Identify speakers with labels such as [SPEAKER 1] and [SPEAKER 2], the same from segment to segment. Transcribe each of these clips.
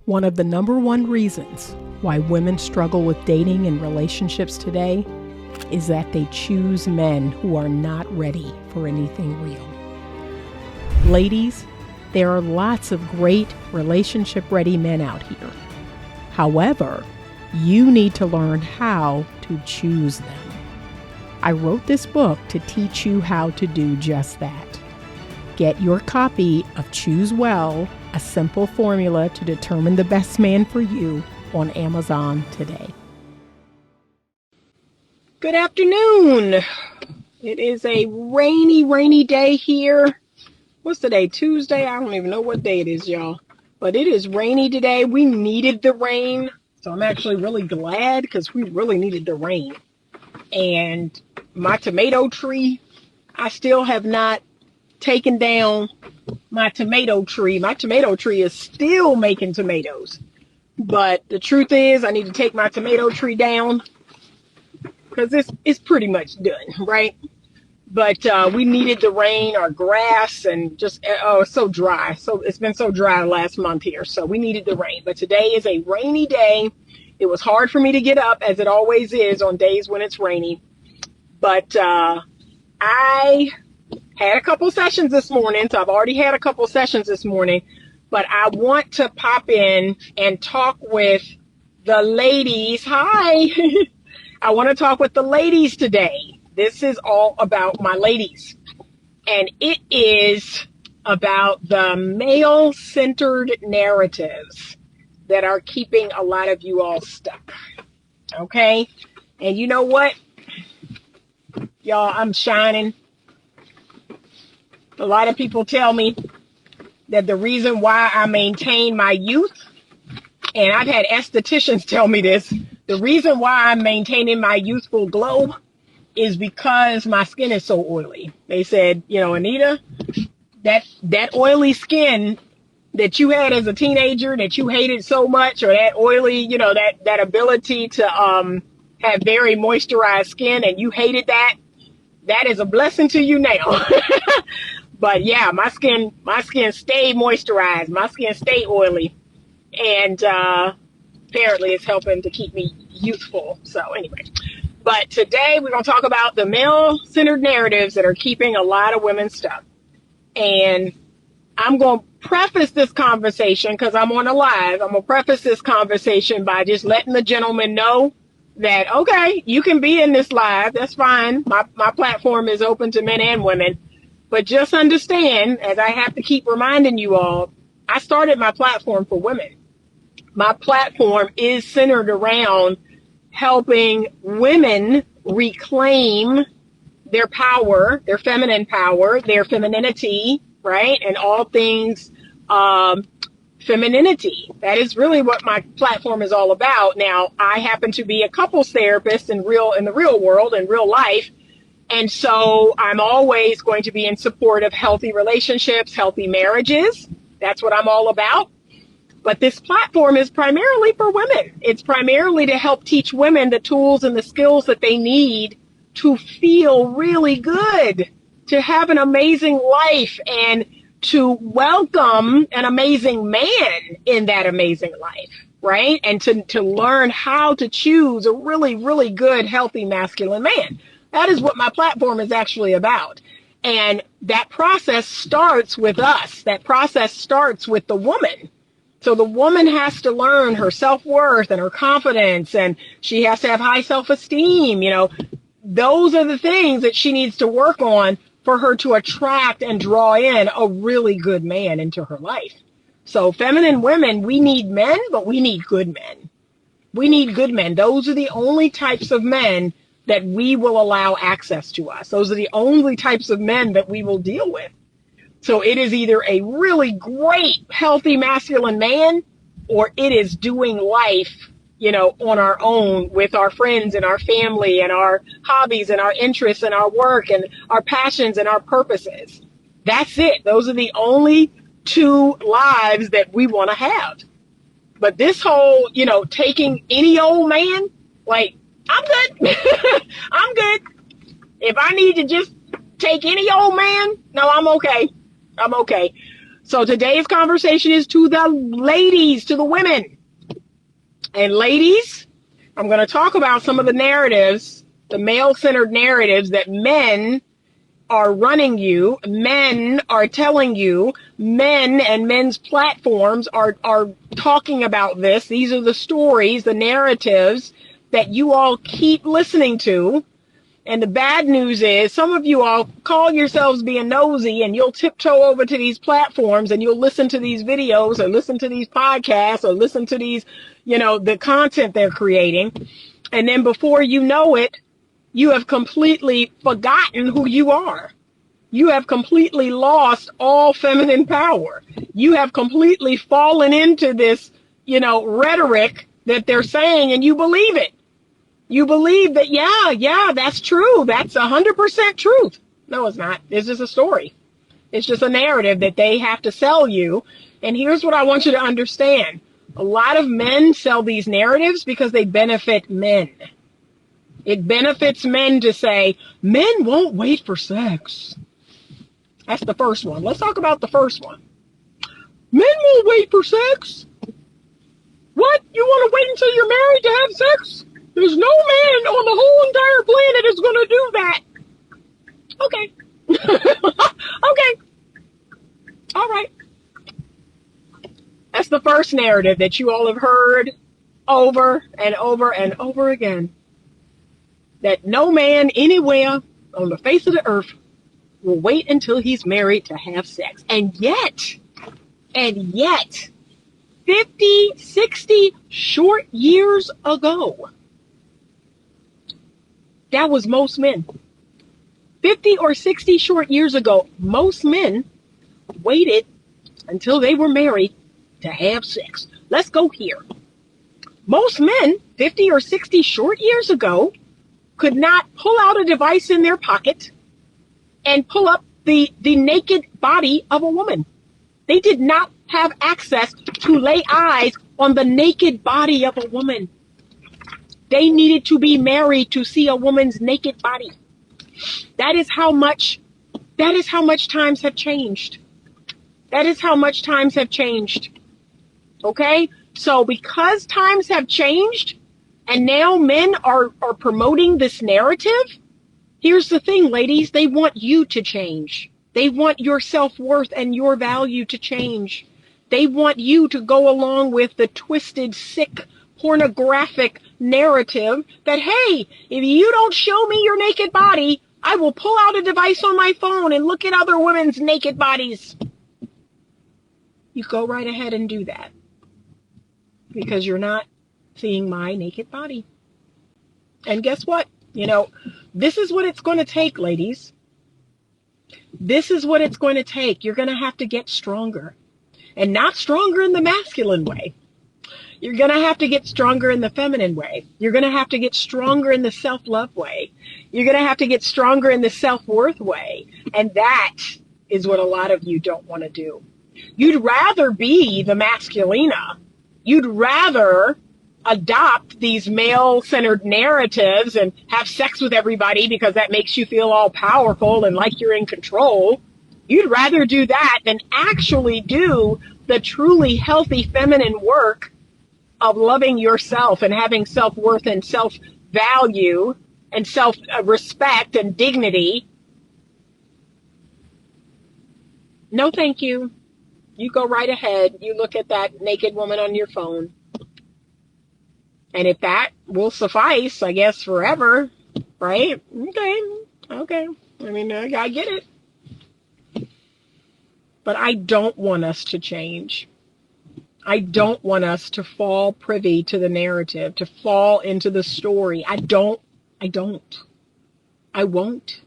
[SPEAKER 1] One of the number one reasons why women struggle with dating and relationships today is that they choose men who are not ready for anything real. Ladies, there are lots of great relationship-ready men out here. However, you need to learn how to choose them. I wrote this book to teach you how to do just that. Get your copy of Choose Well, a simple formula to determine the best man for you on Amazon today. Good afternoon. It is a rainy day here. What's today? Tuesday? I don't even know what day it is, y'all. But it is rainy today. We needed the rain. So I'm actually really glad because we really needed the rain. And my tomato tree, I still have not taken down my tomato tree. My tomato tree is still making tomatoes. But the truth is I need to take my tomato tree down because it's pretty much done, right? But we needed the rain, our grass, and just, it's so dry. So it's been so dry last month here. So we needed the rain. But today is a rainy day. It was hard for me to get up, as it always is on days when it's rainy. But I had a couple sessions this morning. So I've already had a couple sessions this morning. But I want to pop in and talk with the ladies. Hi. I want to talk with the ladies today. This is all about my ladies. And it is about the male-centered narratives that are keeping a lot of you all stuck. Okay? And you know what? Y'all, I'm shining. A lot of people tell me that the reason why I maintain my youth, and I've had estheticians tell me this, the reason why I'm maintaining my youthful glow is because my skin is so oily. They said, Anita, that oily skin that you had as a teenager that you hated so much, or that oily, that ability to have very moisturized skin, and you hated that is a blessing to you now. But yeah, my skin stayed moisturized. My skin stayed oily. And apparently it's helping to keep me youthful. So anyway, but today we're going to talk about the male-centered narratives that are keeping a lot of women stuck. And I'm going to preface this conversation because I'm on a live. I'm going to preface this conversation by just letting the gentleman know that, okay, you can be in this live. That's fine. My platform is open to men and women. But just understand, as I have to keep reminding you all, I started my platform for women. My platform is centered around helping women reclaim their power, their feminine power, their femininity, right? And all things femininity. That is really what my platform is all about. Now, I happen to be a couples therapist in the real world, in real life. And so I'm always going to be in support of healthy relationships, healthy marriages. That's what I'm all about. But this platform is primarily for women. It's primarily to help teach women the tools and the skills that they need to feel really good, to have an amazing life, and to welcome an amazing man in that amazing life, right? And to learn how to choose a really, really good, healthy, masculine man. That is what my platform is actually about. And that process starts with us. That process starts with the woman. So the woman has to learn her self-worth and her confidence, and she has to have high self-esteem. Those are the things that she needs to work on for her to attract and draw in a really good man into her life. So feminine women, we need men, but we need good men. We need good men. Those are the only types of men that we will allow access to us. Those are the only types of men that we will deal with. So it is either a really great, healthy, masculine man, or it is doing life, on our own with our friends and our family and our hobbies and our interests and our work and our passions and our purposes. That's it. Those are the only two lives that we want to have. But this whole, taking any old man, I'm good. I'm good. If I need to just take any old man, no, I'm okay. I'm okay. So today's conversation is to the ladies, to the women. And ladies, I'm going to talk about some of the narratives, the male-centered narratives that men are running you, men are telling you, men and men's platforms are talking about this. These are the stories, the narratives that you all keep listening to. And the bad news is some of you all call yourselves being nosy and you'll tiptoe over to these platforms and you'll listen to these videos or listen to these podcasts or listen to these, the content they're creating. And then before you know it, you have completely forgotten who you are. You have completely lost all feminine power. You have completely fallen into this, rhetoric that they're saying, and you believe it. You believe that, yeah, that's true. That's 100% truth. No, it's not. It's just a story. It's just a narrative that they have to sell you. And here's what I want you to understand. A lot of men sell these narratives because they benefit men. It benefits men to say, men won't wait for sex. That's the first one. Let's talk about the first one. Men won't wait for sex. What? You want to wait until you're married to have sex? There's no man on the whole entire planet is going to do that. Okay. Okay. All right. That's the first narrative that you all have heard over and over and over again. That no man anywhere on the face of the earth will wait until he's married to have sex. And yet, 50, 60 short years ago, that was most men. 50 or 60 short years ago, most men waited until they were married to have sex. Let's go here. Most men, 50 or 60 short years ago, could not pull out a device in their pocket and pull up the naked body of a woman. They did not have access to lay eyes on the naked body of a woman. They needed to be married to see a woman's naked body. That is how much times have changed. That is how much times have changed. Okay? So because times have changed and now men are promoting this narrative, here's the thing, ladies, they want you to change. They want your self-worth and your value to change. They want you to go along with the twisted, sick, pornographic narrative that, hey, if you don't show me your naked body, I will pull out a device on my phone and look at other women's naked bodies. You go right ahead and do that because you're not seeing my naked body. And guess what? This is what it's going to take, ladies. This is what it's going to take. You're going to have to get stronger, and not stronger in the masculine way. You're going to have to get stronger in the feminine way. You're going to have to get stronger in the self-love way. You're going to have to get stronger in the self-worth way. And that is what a lot of you don't want to do. You'd rather be the masculina. You'd rather adopt these male-centered narratives and have sex with everybody because that makes you feel all powerful and like you're in control. You'd rather do that than actually do the truly healthy feminine work of loving yourself and having self-worth and self-value and self-respect and dignity. No, thank you. You go right ahead. You look at that naked woman on your phone. And if that will suffice, I guess, forever, right? Okay. I mean, I get it. But I don't want us to change. I don't want us to fall privy to the narrative, to fall into the story. I won't.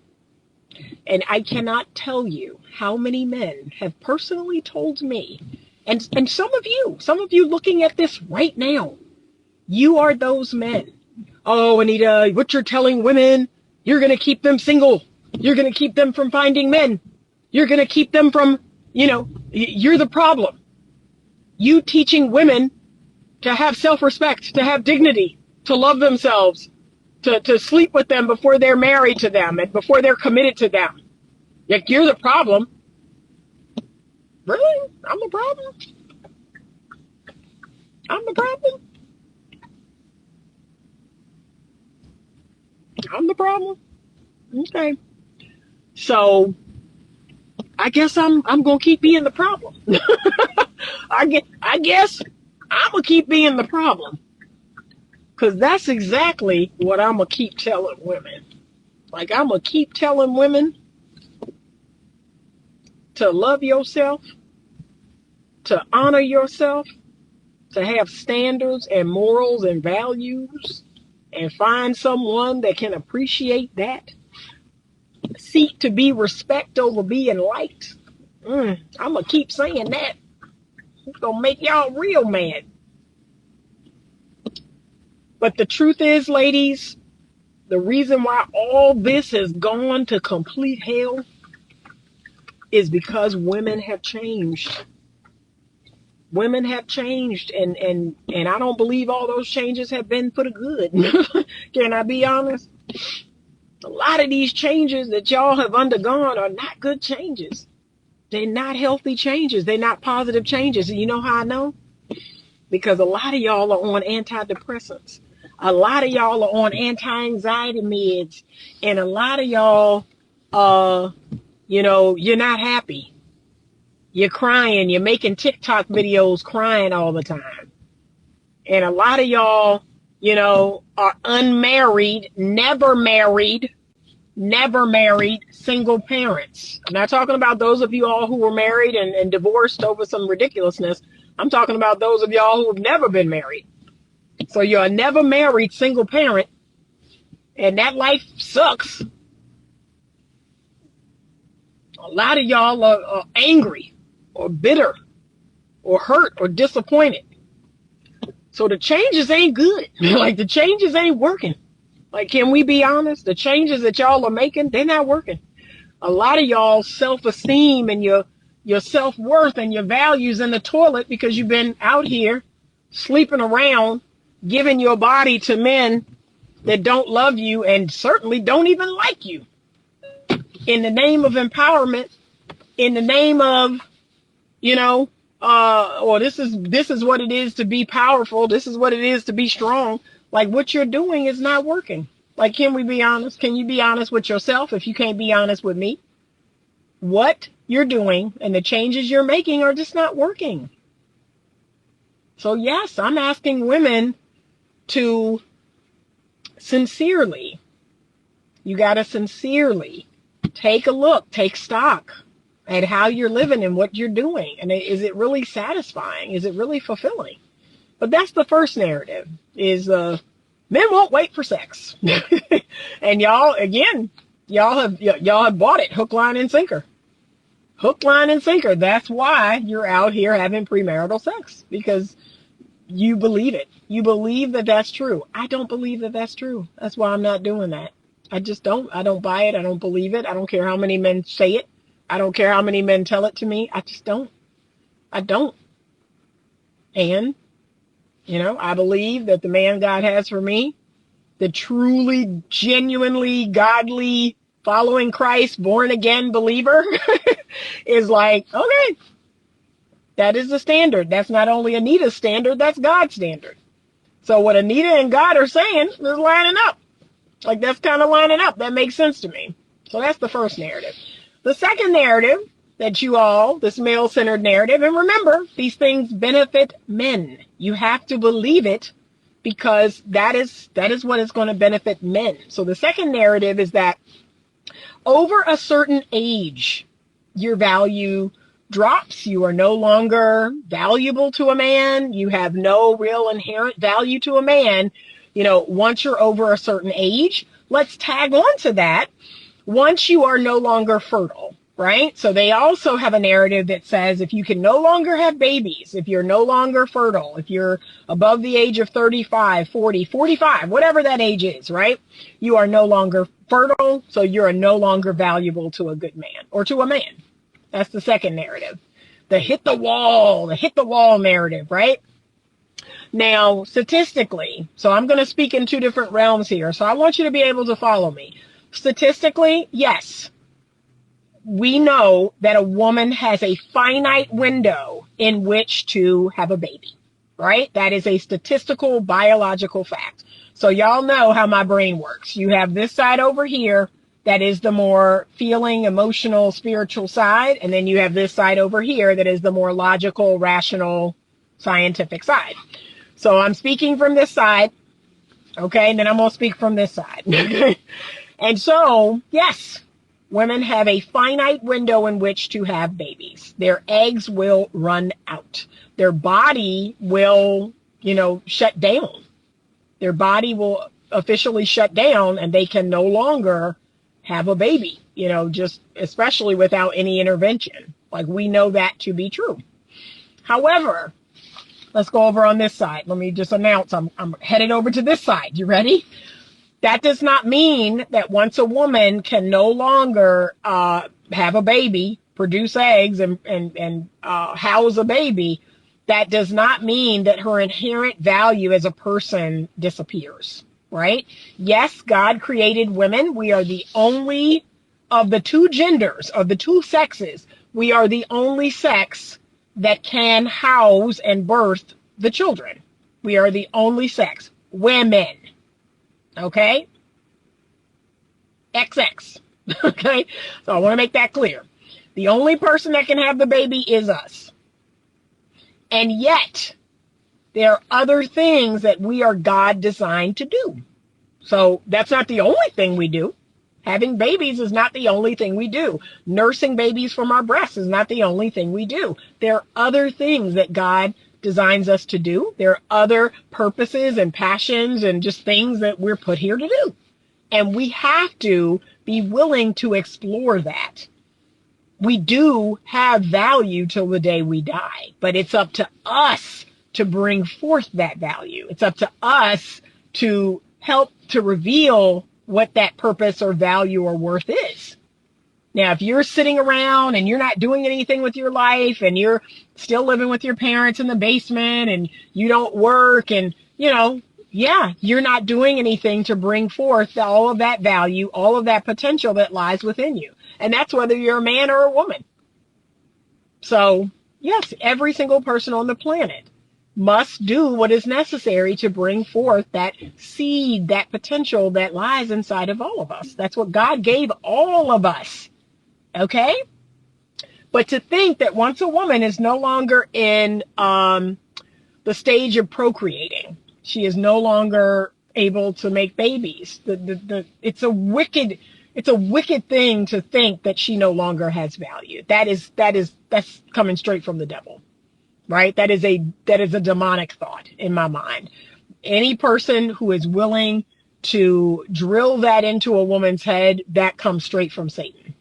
[SPEAKER 1] And I cannot tell you how many men have personally told me, and some of you looking at this right now, you are those men. Oh, Anita, what you're telling women, you're going to keep them single. You're going to keep them from finding men. You're going to keep them from, you're the problem. You teaching women to have self-respect, to have dignity, to love themselves, to sleep with them before they're married to them and before they're committed to them. Yet you're the problem. Really? I'm the problem? I'm the problem? I'm the problem? Okay. So I guess I'm gonna keep being the problem. I guess I'm gonna keep being the problem. Cause that's exactly what I'm gonna keep telling women. Like I'm gonna keep telling women to love yourself, to honor yourself, to have standards and morals and values, and find someone that can appreciate that. Seek to be respect over being liked. I'm gonna keep saying that. It's gonna make y'all real mad. But the truth is, ladies, the reason why all this has gone to complete hell is because women have changed. Women have changed, and I don't believe all those changes have been for the good. Can I be honest? A lot of these changes that y'all have undergone are not good changes. They're not healthy changes. They're not positive changes. And you know how I know? Because a lot of y'all are on antidepressants. A lot of y'all are on anti-anxiety meds. And a lot of y'all, you're not happy. You're crying. You're making TikTok videos crying all the time. And a lot of y'all, are unmarried, never married, single parents. I'm not talking about those of you all who were married and divorced over some ridiculousness. I'm talking about those of y'all who have never been married. So you're a never married single parent, and that life sucks. A lot of y'all are angry or bitter or hurt or disappointed. So the changes ain't good. Like the changes ain't working. Like, can we be honest? The changes that y'all are making, they're not working. A lot of y'all self-esteem and your self-worth and your values in the toilet because you've been out here sleeping around, giving your body to men that don't love you and certainly don't even like you. In the name of empowerment, in the name of, or this is what it is to be powerful. This is what it is to be strong. Like what you're doing is not working. Like, can we be honest? Can you be honest with yourself if you can't be honest with me? What you're doing and the changes you're making are just not working. So yes, I'm asking women to sincerely, you got to sincerely take a look, take stock at how you're living and what you're doing. And is it really satisfying? Is it really fulfilling? But that's the first narrative is, men won't wait for sex. And y'all have bought it hook, line, and sinker. Hook, line, and sinker. That's why you're out here having premarital sex, because you believe it. You believe that that's true. I don't believe that that's true. That's why I'm not doing that. I just don't. I don't buy it. I don't believe it. I don't care how many men say it. I don't care how many men tell it to me. I just don't. I don't. And, I believe that the man God has for me, the truly, genuinely, godly, following Christ, born again believer is like, okay, that is the standard. That's not only Anita's standard, that's God's standard. So what Anita and God are saying is lining up. Like that's kind of lining up. That makes sense to me. So that's the first narrative. The second narrative that this male-centered narrative, and remember, these things benefit men. You have to believe it because that is what is going to benefit men. So the second narrative is that over a certain age, your value drops. You are no longer valuable to a man. You have no real inherent value to a man. Once you're over a certain age, let's tag on to that. Once you are no longer fertile, right? So they also have a narrative that says if you can no longer have babies, if you're no longer fertile, if you're above the age of 35, 40, 45, whatever that age is, right? You are no longer fertile, so you're no longer valuable to a good man or to a man. That's the second narrative. The hit the wall narrative, right? Now, statistically, so I'm going to speak in two different realms here, so I want you to be able to follow me. Statistically, yes, we know that a woman has a finite window in which to have a baby, right? That is a statistical, biological fact. So y'all know how my brain works. You have this side over here that is the more feeling, emotional, spiritual side. And then you have this side over here that is the more logical, rational, scientific side. So I'm speaking from this side. Okay. And then I'm going to speak from this side. And so, yes, women have a finite window in which to have babies. Their eggs will run out. Their body will, shut down. Their body will officially shut down and they can no longer have a baby, just especially without any intervention. Like, we know that to be true. However, let's go over on this side. Let me just announce I'm headed over to this side. You ready? That does not mean that once a woman can no longer have a baby, produce eggs, and house a baby, that does not mean that her inherent value as a person disappears, right? Yes, God created women. We are the only of the two genders, of the two sexes, we are the only sex that can house and birth the children. We are the only sex. Women. Okay? XX. Okay? So I want to make that clear. The only person that can have the baby is us. And yet, there are other things that we are God designed to do. So that's not the only thing we do. Having babies is not the only thing we do. Nursing babies from our breasts is not the only thing we do. There are other things that God designs us to do. There are other purposes and passions and just things that we're put here to do. And we have to be willing to explore that. We do have value till the day we die, but it's up to us to bring forth that value. It's up to us to help to reveal what that purpose or value or worth is. Now, if you're sitting around and you're not doing anything with your life and you're still living with your parents in the basement and you don't work and, you're not doing anything to bring forth all of that value, all of that potential that lies within you. And that's whether you're a man or a woman. So, yes, every single person on the planet must do what is necessary to bring forth that seed, that potential that lies inside of all of us. That's what God gave all of us. Okay? But to think that once a woman is no longer in the stage of procreating, she is no longer able to make babies. It's a wicked thing to think that she no longer has value. That's coming straight from the devil. Right? That is a demonic thought in my mind. Any person who is willing to drill that into a woman's head, that comes straight from Satan.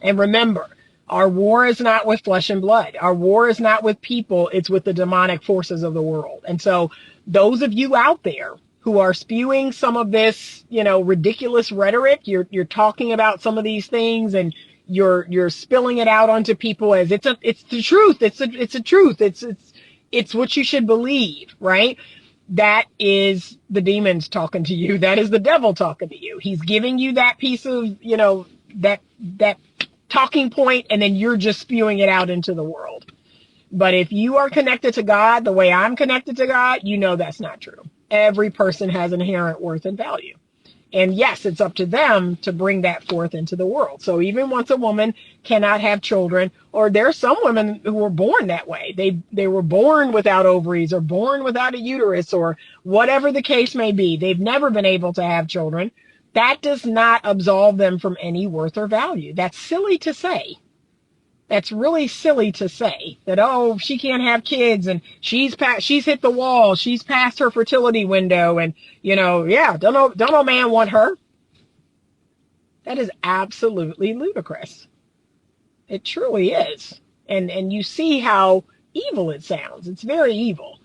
[SPEAKER 1] And remember, our war is not with flesh and blood. Our war is not with people. It's with the demonic forces of the world. And so those of you out there who are spewing some of this, ridiculous rhetoric, you're talking about some of these things and you're spilling it out onto people as it's the truth. It's a truth. It's what you should believe, right? That is the demons talking to you. That is the devil talking to you. He's giving you that piece of, that talking point, and then you're just spewing it out into the world. But if you are connected to God the way I'm connected to God, that's not true. Every person has inherent worth and value. And yes, it's up to them to bring that forth into the world. So even once a woman cannot have children, or there are some women who were born that way. They were born without ovaries or born without a uterus or whatever the case may be. They've never been able to have children. That does not absolve them from any worth or value. That's silly to say. That's really silly to say that, she can't have kids and she's hit the wall. She's past her fertility window and, don't no man want her. That is absolutely ludicrous. It truly is. And you see how evil it sounds. It's very evil.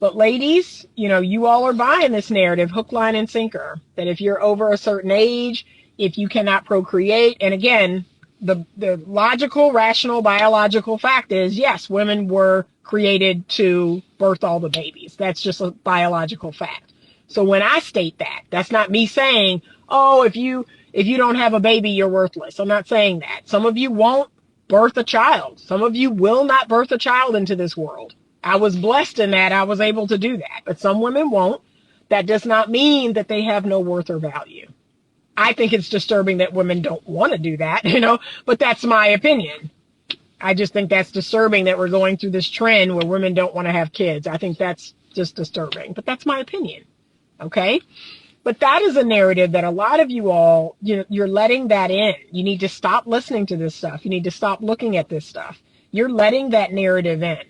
[SPEAKER 1] But ladies, you all are buying this narrative, hook, line, and sinker, that if you're over a certain age, if you cannot procreate, and again, the logical, rational, biological fact is, yes, women were created to birth all the babies. That's just a biological fact. So when I state that, that's not me saying, if you if you don't have a baby, you're worthless. I'm not saying that. Some of you won't birth a child. Some of you will not birth a child into this world. I was blessed in that I was able to do that, but some women won't. That does not mean that they have no worth or value. I think it's disturbing that women don't want to do that, but that's my opinion. I just think that's disturbing that we're going through this trend where women don't want to have kids. I think that's just disturbing, but that's my opinion. Okay. But that is a narrative that a lot of you all, you're letting that in. You need to stop listening to this stuff. You need to stop looking at this stuff. You're letting that narrative in.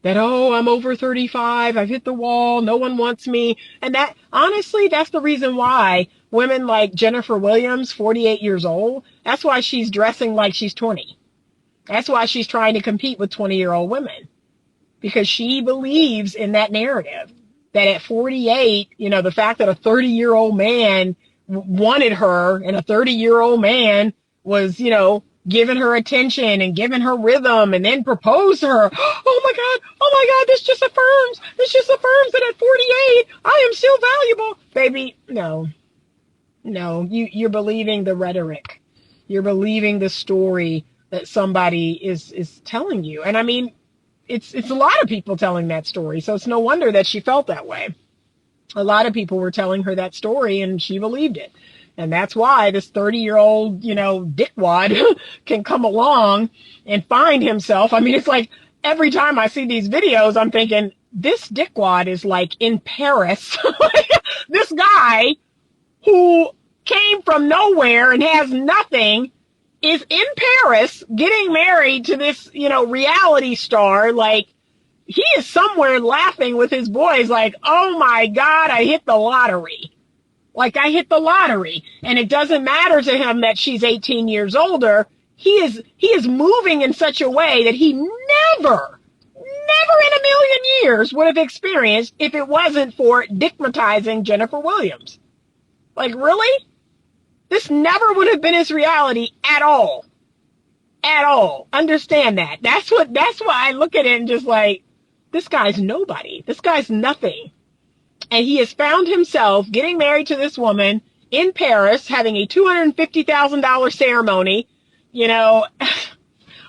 [SPEAKER 1] That, oh, I'm over 35, I've hit the wall, no one wants me. And that, honestly, that's the reason why women like Jennifer Williams, 48 years old, that's why she's dressing like she's 20. That's why she's trying to compete with 20-year-old women. Because she believes in that narrative. That at 48, the fact that a 30-year-old man wanted her and a 30-year-old man was, giving her attention and giving her rhythm and then proposed to her. Oh my God, this just affirms that at 48, I am still valuable. Baby, no, you're believing the rhetoric. You're believing the story that somebody is telling you. And I mean, it's a lot of people telling that story. So it's no wonder that she felt that way. A lot of people were telling her that story and she believed it. And that's why this 30-year-old, dickwad can come along and find himself. I mean, it's like every time I see these videos, I'm thinking, this dickwad is like in Paris. This guy who came from nowhere and has nothing is in Paris getting married to this, reality star. Like, he is somewhere laughing with his boys like, oh my God, I hit the lottery. Like, I hit the lottery. And it doesn't matter to him that she's 18 years older. He is moving in such a way that he never in a million years would have experienced if it wasn't for digmatizing Jennifer Williams. Like, really? This never would have been his reality at all. At all. Understand that. That's why I look at it and just like, this guy's nobody. This guy's nothing. And he has found himself getting married to this woman in Paris, having a $250,000 ceremony.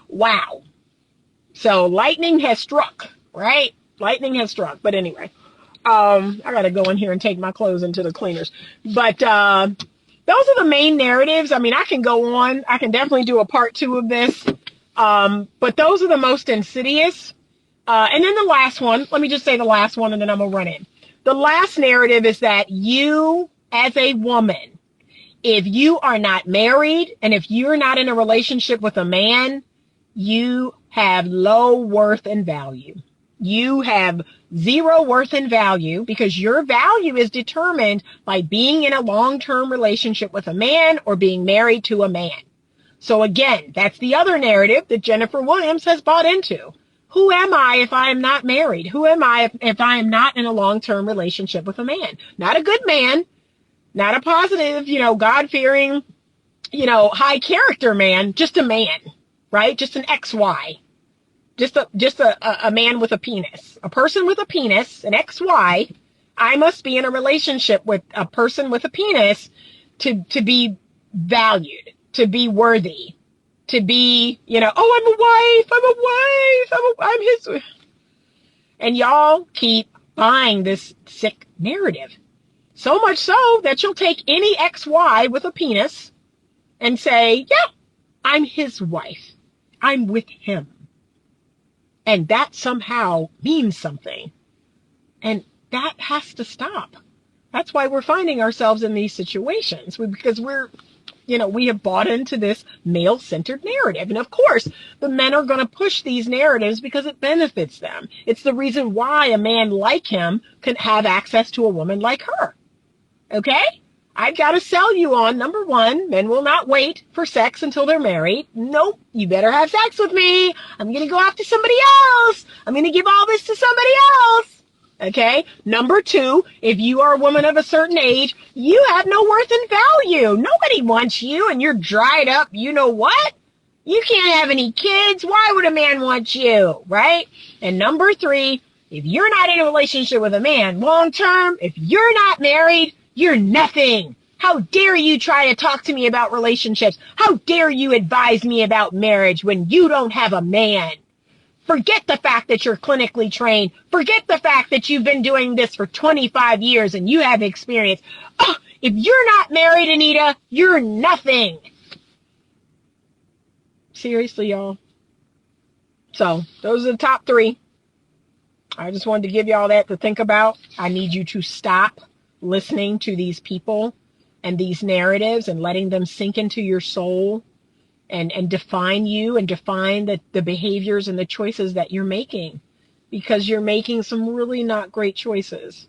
[SPEAKER 1] Wow. So lightning has struck, right? Lightning has struck. But anyway, I got to go in here and take my clothes into the cleaners. But those are the main narratives. I mean, I can go on. I can definitely do a part 2 of this. But those are the most insidious. And then the last one, let me just say the last one and then I'm going to run in. The last narrative is that you, as a woman, if you are not married and if you're not in a relationship with a man, you have low worth and value. You have zero worth and value because your value is determined by being in a long-term relationship with a man or being married to a man. So again, that's the other narrative that Jennifer Williams has bought into. Who am I if I am not married? Who am I if I am not in a long-term relationship with a man? Not a good man, not a positive, God-fearing, high character man, just a man, right? Just an XY, just a man with a penis, a person with a penis, an XY. I must be in a relationship with a person with a penis to be valued, to be worthy. To be, I'm his. And y'all keep buying this sick narrative. So much so that you'll take any XY with a penis and say, yeah, I'm his wife. I'm with him. And that somehow means something. And that has to stop. That's why we're finding ourselves in these situations because we have bought into this male-centered narrative. And of course, the men are going to push these narratives because it benefits them. It's the reason why a man like him can have access to a woman like her. Okay? I've got to sell you on, number one, men will not wait for sex until they're married. Nope, you better have sex with me. I'm going to go after somebody else. I'm going to give all this to somebody else. Okay. Number two, if you are a woman of a certain age, you have no worth and value. Nobody wants you and you're dried up. You know what? You can't have any kids. Why would a man want you? Right? And number three, if you're not in a relationship with a man long term, if you're not married, you're nothing. How dare you try to talk to me about relationships? How dare you advise me about marriage when you don't have a man? Forget the fact that you're clinically trained. Forget the fact that you've been doing this for 25 years and you have experience. Oh, if you're not married, Anita, you're nothing. Seriously, y'all. So those are the top 3. I just wanted to give y'all that to think about. I need you to stop listening to these people and these narratives and letting them sink into your soul and define you and define the behaviors and the choices that you're making, because you're making some really not great choices,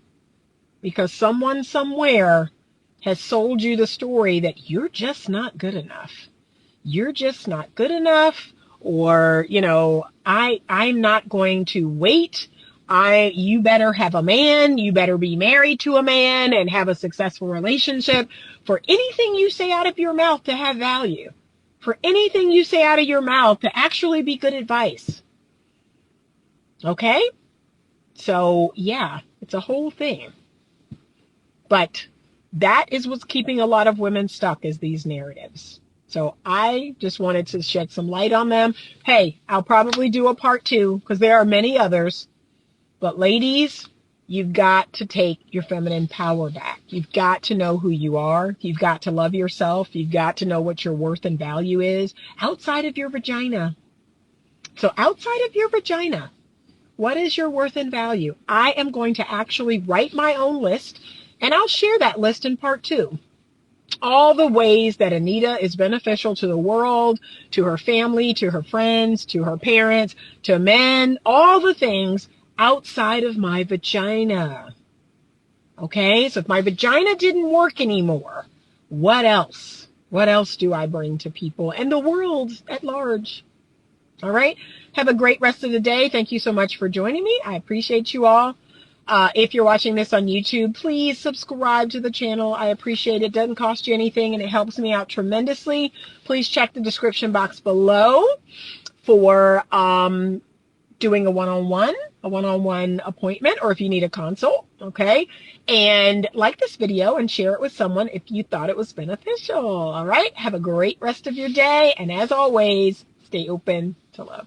[SPEAKER 1] because someone somewhere has sold you the story that you're just not good enough. You're just not good enough, or, I'm not going to wait. You better have a man, you better be married to a man and have a successful relationship for anything you say out of your mouth to have value, for anything you say out of your mouth to actually be good advice. Okay? So yeah, it's a whole thing. But that is what's keeping a lot of women stuck, is these narratives. So I just wanted to shed some light on them. Hey, I'll probably do a part 2 because there are many others. But ladies, you've got to take your feminine power back. You've got to know who you are. You've got to love yourself. You've got to know what your worth and value is outside of your vagina. So outside of your vagina, what is your worth and value? I am going to actually write my own list, and I'll share that list in part 2. All the ways that Anita is beneficial to the world, to her family, to her friends, to her parents, to men, all the things outside of my vagina. Okay, so if my vagina didn't work anymore, what else? What else do I bring to people and the world at large? All right, have a great rest of the day. Thank you so much for joining me. I appreciate you all. If you're watching this on YouTube, please subscribe to the channel. I appreciate it. It doesn't cost you anything, and it helps me out tremendously. Please check the description box below for doing a one-on-one appointment, or if you need a consult, okay? And like this video and share it with someone if you thought it was beneficial, all right? Have a great rest of your day, and as always, stay open to love.